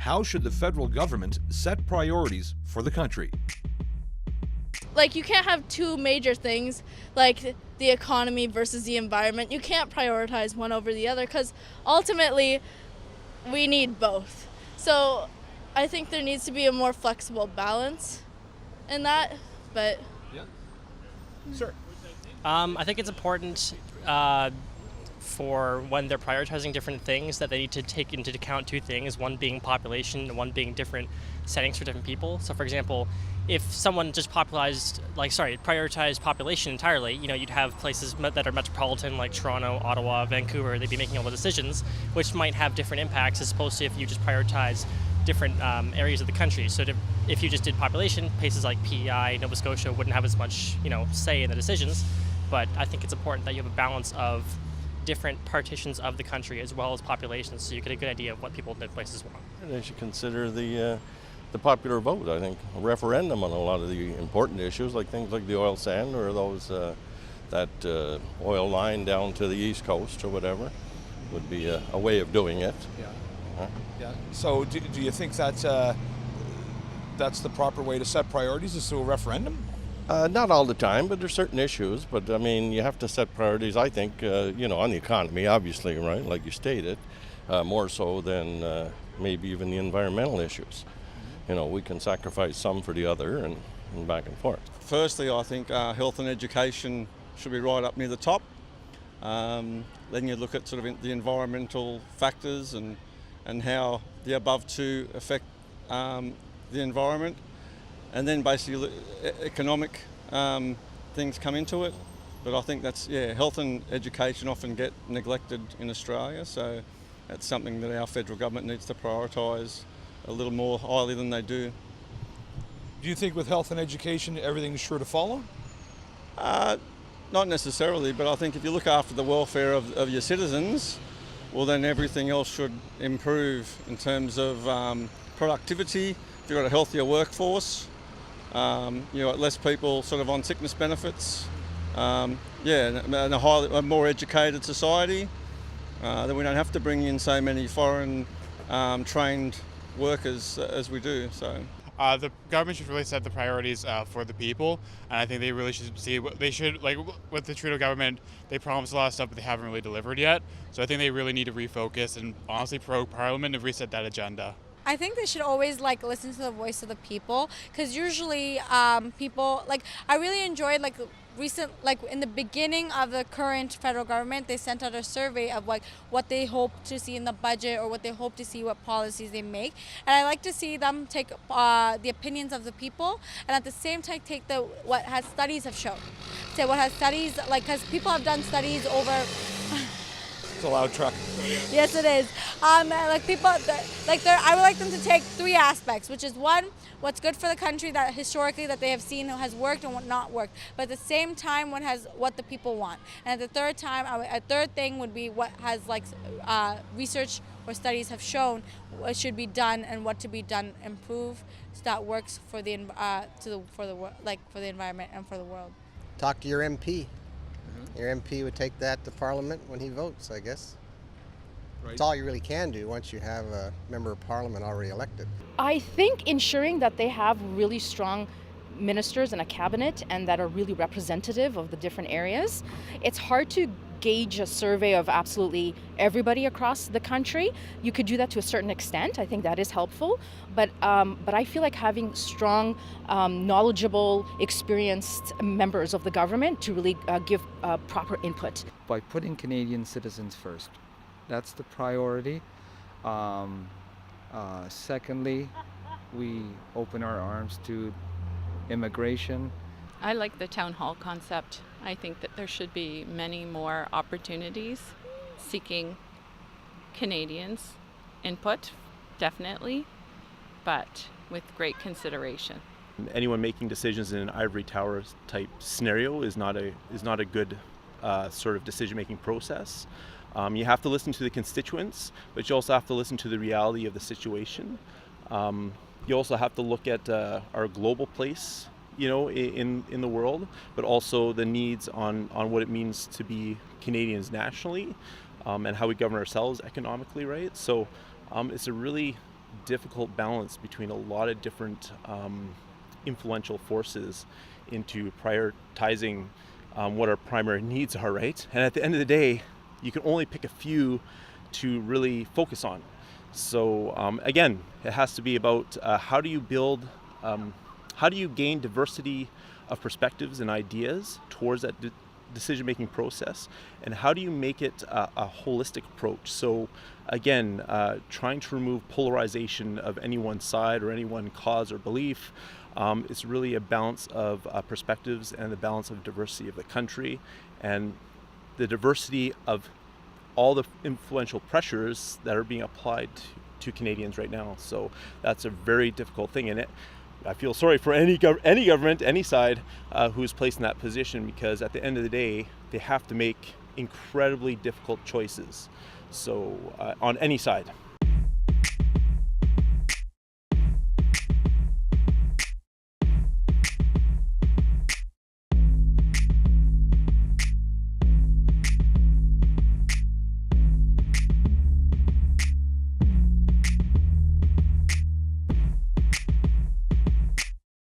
How should the federal government set priorities for the country? Like, you can't have two major things, like the economy versus the environment. You can't prioritize one over the other because ultimately we need both. So I think there needs to be a more flexible balance in that, but Yeah. Sir. I think it's important for when they're prioritizing different things that they need to take into account two things, one being population and one being different settings for different people. So for example, if someone just prioritized population entirely, you'd have places that are metropolitan like Toronto, Ottawa, Vancouver, they'd be making all the decisions, which might have different impacts as opposed to if you just prioritize different areas of the country. So if you just did population, places like PEI, Nova Scotia wouldn't have as much, say in the decisions. But I think it's important that you have a balance of different partitions of the country as well as populations, so you get a good idea of what people in different places want. They should consider the popular vote. I think a referendum on a lot of the important issues, like things like the oil sand or those that oil line down to the east coast or whatever, would be a way of doing it. Yeah. Huh? Yeah. So do you think that's the proper way to set priorities, is through a referendum? Not all the time, but there's certain issues. But I mean, you have to set priorities, I think, on the economy, obviously, right, like you stated, more so than maybe even the environmental issues. We can sacrifice some for the other and back and forth. Firstly, I think health and education should be right up near the top. Then you look at sort of the environmental factors and how the above two affect the environment. And then basically economic things come into it. But I think health and education often get neglected in Australia, so that's something that our federal government needs to prioritise a little more highly than they do. Do you think with health and education everything's sure to follow? Not necessarily, but I think if you look after the welfare of your citizens, well then everything else should improve in terms of productivity. If you've got a healthier workforce, less people sort of on sickness benefits, and a more educated society, then we don't have to bring in so many foreign trained workers as we do. So the government should really set the priorities for the people, and I think they really should see what they should, like with the Trudeau government, they promised a lot of stuff but they haven't really delivered yet. So I think they really need to refocus and honestly Parliament to reset that agenda. I think they should always listen to the voice of the people, because usually people I really enjoyed in the beginning of the current federal government, they sent out a survey of what they hope to see in the budget or what they hope to see, what policies they make, and I like to see them take the opinions of the people and at the same time take what has studies have shown. Say what has studies, because people have done studies over. It's a loud truck. Yes, it is. I would like them to take three aspects, which is one, what's good for the country that historically that they have seen has worked and what not worked, but at the same time what the people want. And at the third thing would be what has research or studies have shown what should be done and what to be done improve, so that works for the environment and for the world. Talk to your MP. Your MP would take that to Parliament when he votes, I guess. Right. That's all you really can do once you have a member of Parliament already elected. I think ensuring that they have really strong ministers in a cabinet and that are really representative of the different areas. It's hard to gauge a survey of absolutely everybody across the country. You could do that to a certain extent. I think that is helpful. But I feel like having strong, knowledgeable, experienced members of the government to really give proper input. By putting Canadian citizens first. That's the priority. Secondly, we open our arms to immigration. I like the town hall concept. I think that there should be many more opportunities seeking Canadians' input, definitely, but with great consideration. Anyone making decisions in an ivory tower type scenario is not a good sort of decision-making process. You have to listen to the constituents, but you also have to listen to the reality of the situation. You also have to look at our global place, in the world, but also the needs on what it means to be Canadians nationally, and how we govern ourselves economically, right? So it's a really difficult balance between a lot of different influential forces into prioritizing what our primary needs are, right? And at the end of the day, you can only pick a few to really focus on. So again, it has to be about how do you gain diversity of perspectives and ideas towards that decision-making process, and how do you make it a holistic approach? So again, trying to remove polarization of any one side or any one cause or belief. It's really a balance of perspectives and the balance of diversity of the country and the diversity of all the influential pressures that are being applied to Canadians right now. So that's a very difficult thing, and I feel sorry for any government, any side who's placed in that position, because at the end of the day, they have to make incredibly difficult choices. So on any side.